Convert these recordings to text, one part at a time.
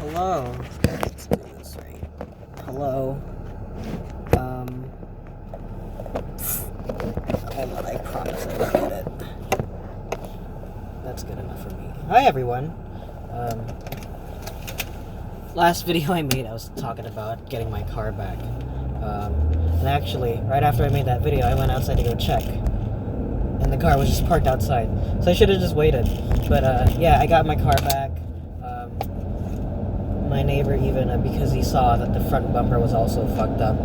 Hello. Let's do this right. Hello. Hold on, I promise I will get it. That's good enough for me. Hi, everyone. Last video I made, I was talking about getting my car back. And actually, right after I made that video, I went outside to go check. And the car was just parked outside. So I should have just waited. But, yeah, I got my car back. My neighbor even, because he saw that the front bumper was also fucked up.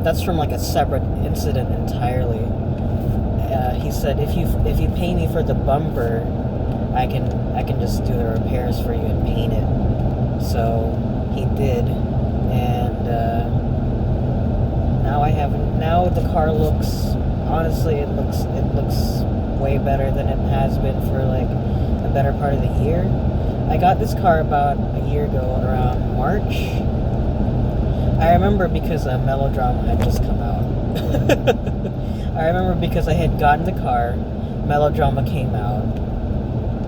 That's from like a separate incident entirely. He said, if you pay me for the bumper, I can just do the repairs for you and paint it. So he did, and now the car looks, honestly, it looks way better than it has been for like a better part of the year. I got this car about a year ago, around March. I remember because Melodrama had just come out. I remember because I had gotten the car, Melodrama came out,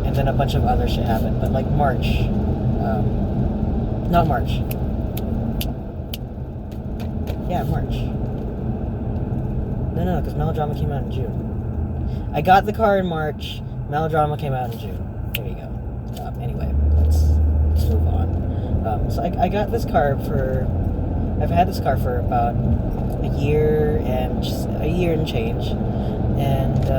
and then a bunch of other shit happened. But like March, not March. Yeah, March. No, because Melodrama came out in June. I got the car in March, Melodrama came out in June. There you go. Anyway, let's move on. So I got this car I've had this car for about a year and change. And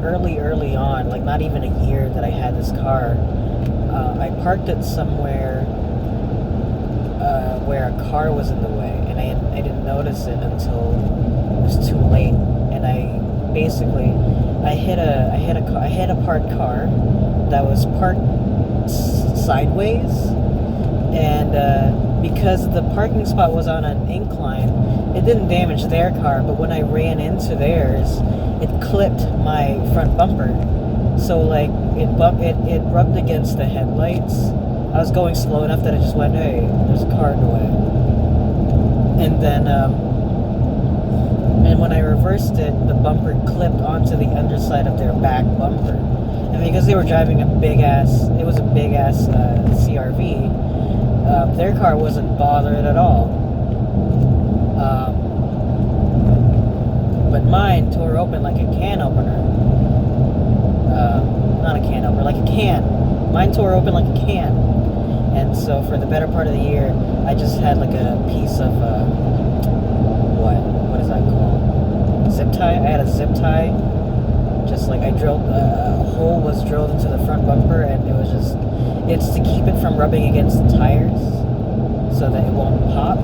early on, like not even a year that I had this car, I parked it somewhere where a car was in the way, and I didn't notice it until it was too late. And I hit a parked car that was parked sideways, and because the parking spot was on an incline, it didn't damage their car, but when I ran into theirs, it clipped my front bumper. So like it rubbed against the headlights. I was going slow enough that I just went, hey, there's a car in the way. And then and when I reversed it, the bumper clipped onto the underside of their back bumper. And because they were driving it was a big ass CRV, their car wasn't bothered at all. But mine tore open like a can opener. Not a can opener, like a can. Mine tore open like a can. And so for the better part of the year, I just had like a piece of, what is that called? Zip tie? I had a zip tie. Just like I drilled, a hole was drilled into the front bumper, and it's to keep it from rubbing against the tires so that it won't pop.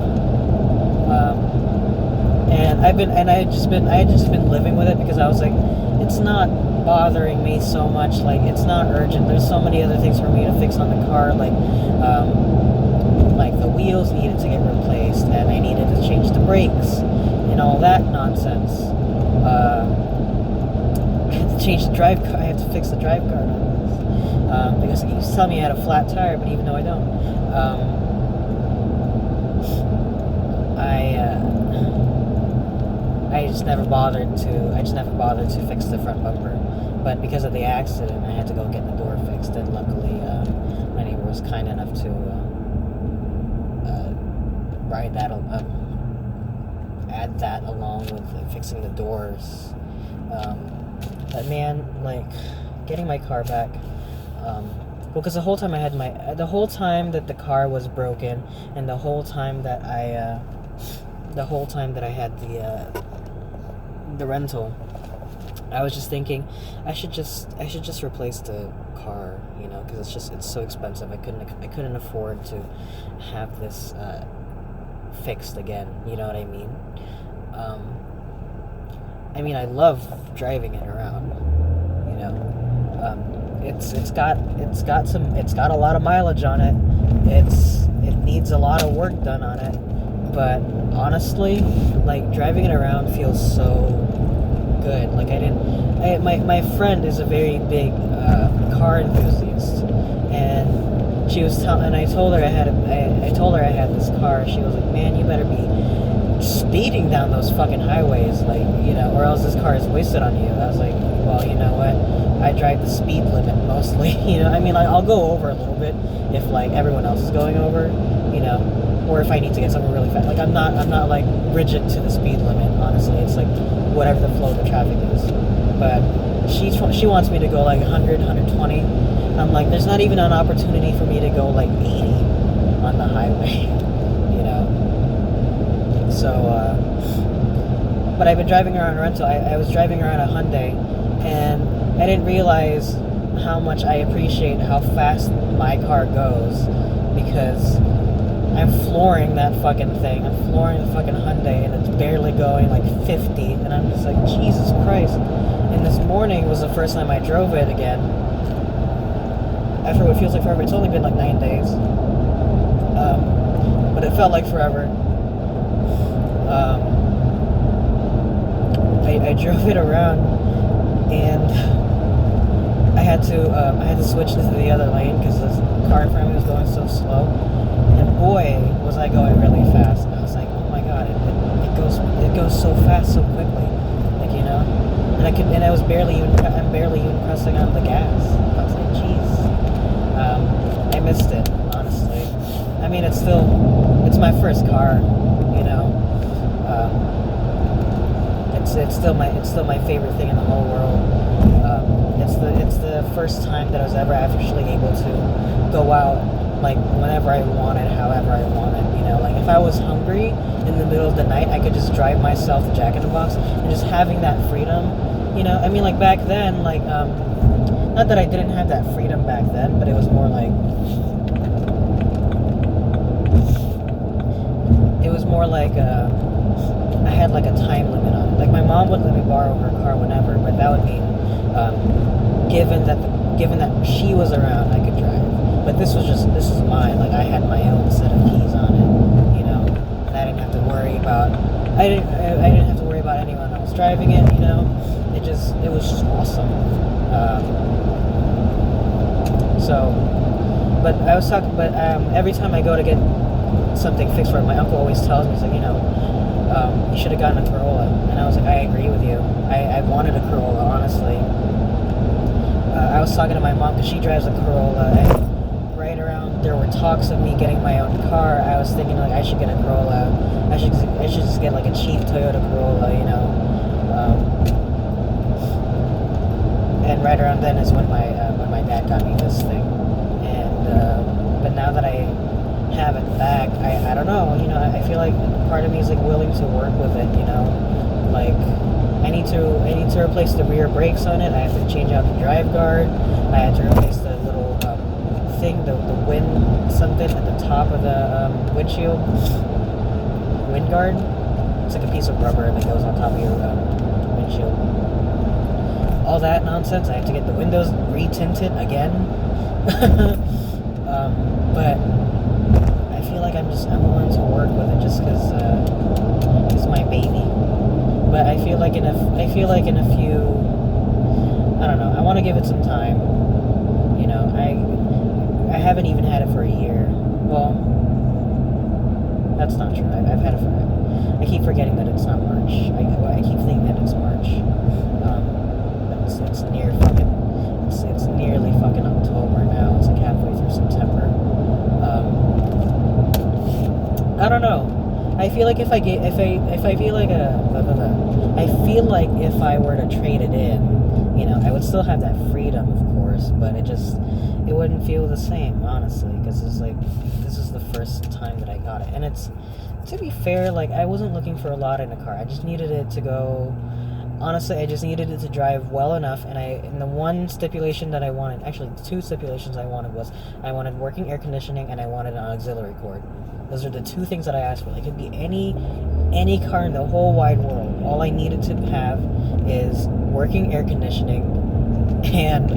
And I had just been living with it because I was like, it's not bothering me so much, like it's not urgent. There's so many other things for me to fix on the car, like the wheels needed to get replaced, and I needed to change the brakes and all that nonsense. I had to change the drive car. I had to fix the drive guard on this because he used to tell me I had a flat tire, but even though I don't, I just never bothered to fix the front bumper. But because of the accident, I had to go get the door fixed, and luckily my neighbor was kind enough to add that along with fixing the doors. But man, like getting my car back, because the whole time that the car was broken, and the whole time that I had the rental, I was just thinking I should just replace the car, because it's so expensive. I couldn't afford to have this fixed again. You know what I mean? I love driving it around. It's got a lot of mileage on it. It needs a lot of work done on it. But honestly, like driving it around feels so good. Like my friend is a very big car enthusiast, and she was telling, and I told her I told her I had this car. She was like, man, you better be speeding down those fucking highways, like, or else this car is wasted on you. I was like, well, you know what? I drive the speed limit mostly, I mean, like, I'll go over a little bit if, like, everyone else is going over, or if I need to get somewhere really fast. Like, I'm not like, rigid to the speed limit, honestly. It's, like, whatever the flow of the traffic is. But she wants me to go, like, 100, 120. I'm like, there's not even an opportunity for me to go, like, 80 on the highway, So, but I've been driving around a rental. I was driving around a Hyundai, and I didn't realize how much I appreciate how fast my car goes, because I'm flooring that fucking thing. I'm flooring the fucking Hyundai, and it's barely going like 50, and I'm just like, Jesus Christ. And this morning was the first time I drove it again. After what feels like forever, it's only been like 9 days. But it felt like forever. I drove it around, and I had to switch into the other lane because the car in front of me was going so slow, and boy, was I going really fast. And I was like, oh my god, it goes so fast so quickly, like, and I'm barely even pressing on the gas. I was like, jeez, I missed it, honestly. I mean, it's my first car, It's still my favorite thing in the whole world. It's the first time that I was ever actually able to go out, like, whenever I wanted, however I wanted. Like, if I was hungry in the middle of the night, I could just drive myself to Jack in the Box, and just having that freedom. I mean, like, back then, like, not that I didn't have that freedom back then, but it was more like I had like a time limit on it. Like, my mom would let me borrow her car whenever, but that would mean given that she was around, I could drive. But this was mine. Like, I had my own set of keys on it, and I didn't have to worry about anyone else driving it. It was just awesome. Every time I go to get something fixed for it, my uncle always tells me, he's like, you should have gotten a Corolla. And I was like, I agree with you. I wanted a Corolla, honestly. I was talking to my mom because she drives a Corolla, and right around there were talks of me getting my own car. I was thinking, like, I should get a Corolla. I should just get like a cheap Toyota Corolla, And right around then is when my dad got me this thing. And but now that I have it back, I don't know, I feel like part of me is like willing to work with it, like I need to replace the rear brakes on it. I have to change out the drive guard. I have to replace the little thing, the wind something at the top of the windshield, wind guard. It's like a piece of rubber that goes on top of your windshield. All that nonsense. I have to get the windows re-tinted again. But I feel like I'm willing to work with it just because it's my baby. But I feel like in a few, I don't know, I want to give it some time. I haven't even had it for a year. Well, that's not true. I've had it for, I keep forgetting that it's not March. I keep thinking that it's March. It's nearly fucking October now. It's like halfway through September. I don't know. I feel like if I feel like if I were to trade it in, I would still have that freedom, of course, but it wouldn't feel the same, honestly, because it's like, this is the first time that I got it. And it's, to be fair, like, I wasn't looking for a lot in a car. I just needed it to go, honestly, I just needed it to drive well enough, and the one stipulation that I wanted, actually, the two stipulations I wanted was, I wanted working air conditioning, and I wanted an auxiliary cord. Those are the two things that I asked for. It could be any car in the whole wide world. All I needed to have is working air conditioning and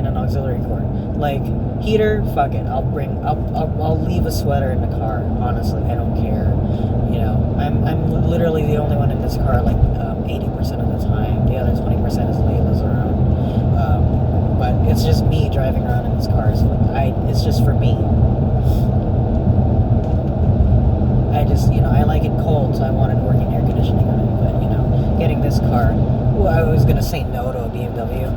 an auxiliary cord. Like, heater, fuck it. I'll leave a sweater in the car. Honestly, I don't care. I'm literally the only one in this car, like 80% of the time. The other 20% is Layla's around. but it's just me driving around in this car. So it's just for me. I just, I like it cold, so I wanted working air conditioning on it. But, getting this car, well, I was going to say no to a BMW.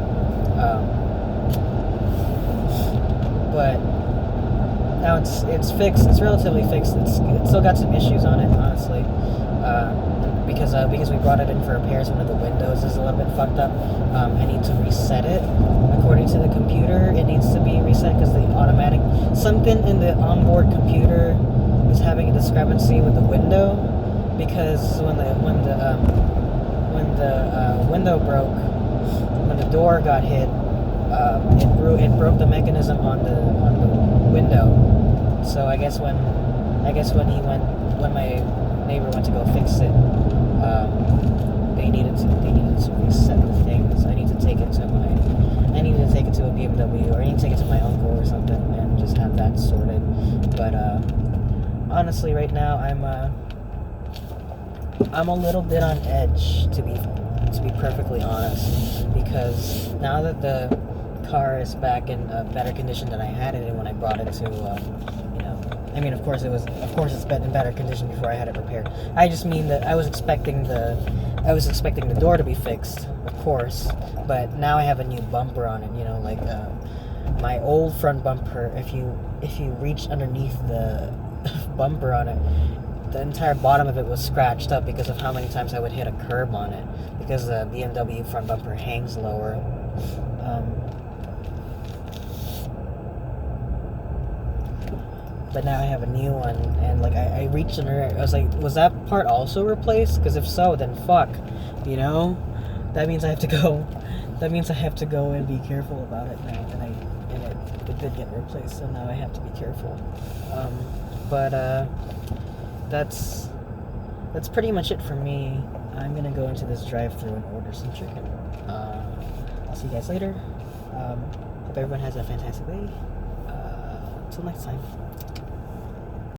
But now it's fixed. It's relatively fixed. It's still got some issues on it, honestly. Because we brought it in for repairs. One of the windows is a little bit fucked up. I need to reset it. According to the computer, it needs to be reset because something in the onboard computer is having a discrepancy with the window, because when the window broke, when the door got hit, it broke the mechanism on the window. So I guess when my neighbor went to go fix it, they needed to reset the things. I need to take it to a BMW, or I need to take it to my uncle or something and just have that sorted. But honestly, right now I'm a little bit on edge, to be perfectly honest, because now that the car is back in a better condition than I had it in when I brought it to, of course it's been in better condition before I had it repaired. I just mean that I was expecting the door to be fixed, of course, but now I have a new bumper on it. My old front bumper. If you reach underneath the bumper on it, the entire bottom of it was scratched up because of how many times I would hit a curb on it, because the BMW front bumper hangs lower. But now I have a new one, and I reached under it. I was like, was that part also replaced? Because if so, then fuck, that means I have to go. That means I have to go and be careful about it now. And it did get replaced, so now I have to be careful. But that's pretty much it for me. I'm gonna go into this drive-thru and order some chicken. I'll see you guys later. Hope everyone has a fantastic day. Till next time.